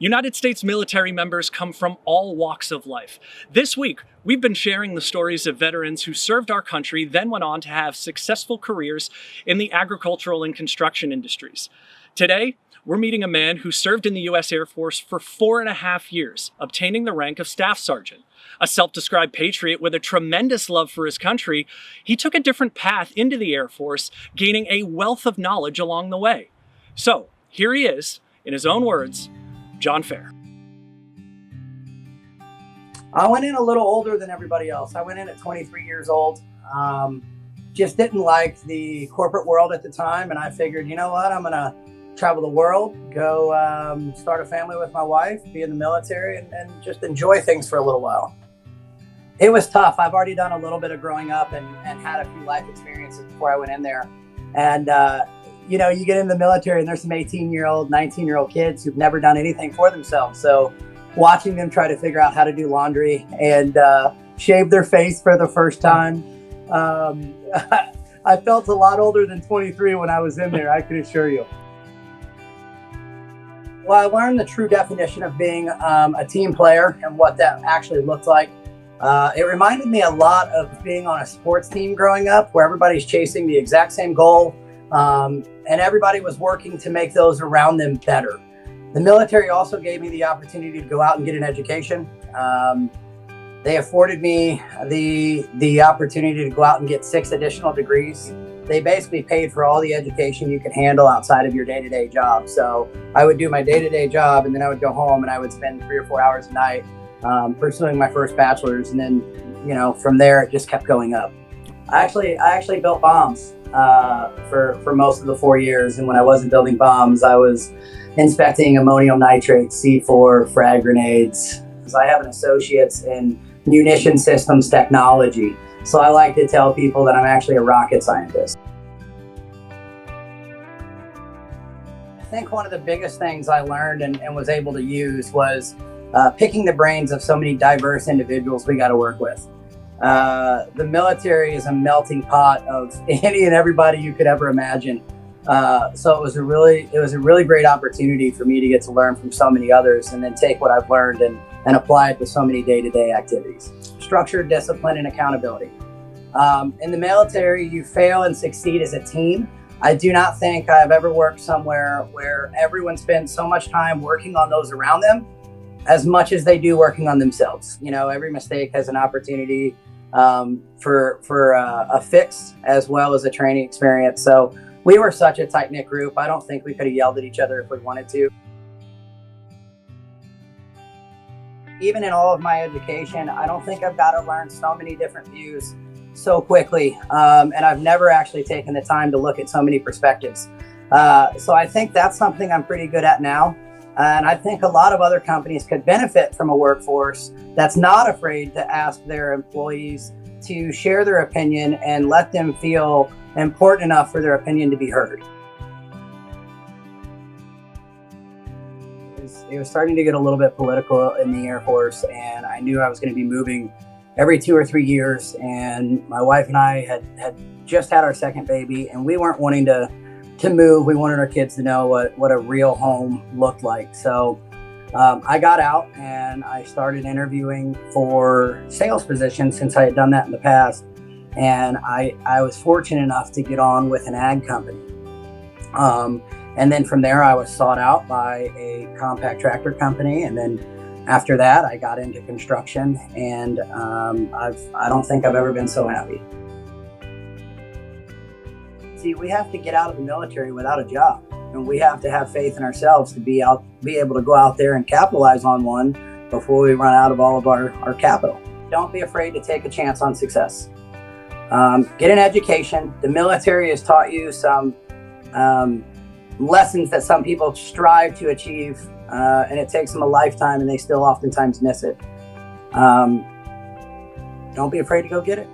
United States military members come from all walks of life. This week, we've been sharing the stories of veterans who served our country, then went on to have successful careers in the agricultural and construction industries. Today, we're meeting a man who served in the U.S. Air Force for 4.5 years, obtaining the rank of Staff Sergeant. A self-described patriot with a tremendous love for his country, he took a different path into the Air Force, gaining a wealth of knowledge along the way. So, here he is, in his own words, John Fair. I went in a little older than everybody else. I went in at 23 years old. Just didn't like the corporate world at the time. And I figured, you know what, I'm going to travel the world, go start a family with my wife, be in the military, and just enjoy things for a little while. It was tough. I've already done a little bit of growing up and had a few life experiences before I went in there. And, you know, you get in the military and there's some 18-year-old, 19-year-old kids who've never done anything for themselves. So watching them try to figure out how to do laundry and shave their face for the first time, I felt a lot older than 23 when I was in there, I can assure you. Well, I learned the true definition of being a team player and what that actually looked like. It reminded me a lot of being on a sports team growing up, where everybody's chasing the exact same goal, and everybody was working to make those around them better. The military also gave me the opportunity to go out and get an education. They afforded me the opportunity to go out and get 6 additional degrees. They basically paid for all the education you could handle outside of your day-to-day job. So I would do my day-to-day job, and then I would go home and I would spend 3 or 4 hours a night pursuing my first bachelor's. And then, you know, from there, it just kept going up. I actually built bombs for most of the 4 years. And when I wasn't building bombs, I was inspecting ammonium nitrate, C4, frag grenades. I have an associate's in munition systems technology. So I like to tell people that I'm actually a rocket scientist. I think one of the biggest things I learned and was able to use was picking the brains of so many diverse individuals we got to work with. The military is a melting pot of any and everybody you could ever imagine. So it was a really great opportunity for me to get to learn from so many others and then take what I've learned and apply it to so many day-to-day activities. Structure, discipline, and accountability. In the military, you fail and succeed as a team. I do not think I've ever worked somewhere where everyone spends so much time working on those around them as much as they do working on themselves. You know, every mistake has an opportunity for a fix as well as a training experience. So we were such a tight-knit group. I don't think we could have yelled at each other if we wanted to. Even in all of my education, I don't think I've got to learn so many different views so quickly. And I've never actually taken the time to look at so many perspectives. So I think that's something I'm pretty good at now. And I think a lot of other companies could benefit from a workforce that's not afraid to ask their employees to share their opinion and let them feel important enough for their opinion to be heard. It was starting to get a little bit political in the Air Force, and I knew I was going to be moving every 2 or 3 years. And my wife and I had just had our second baby, and we weren't wanting to move. We wanted our kids to know what a real home looked like. So I got out and I started interviewing for sales positions since I had done that in the past. And I was fortunate enough to get on with an ag company. And then from there, I was sought out by a compact tractor company. And then after that, I got into construction, and I don't think I've ever been so happy. See, we have to get out of the military without a job, and we have to have faith in ourselves to be able to go out there and capitalize on one before we run out of all of our capital. Don't be afraid to take a chance on success. Get an education. The military has taught you some lessons that some people strive to achieve, and it takes them a lifetime, and they still oftentimes miss it. Don't be afraid to go get it.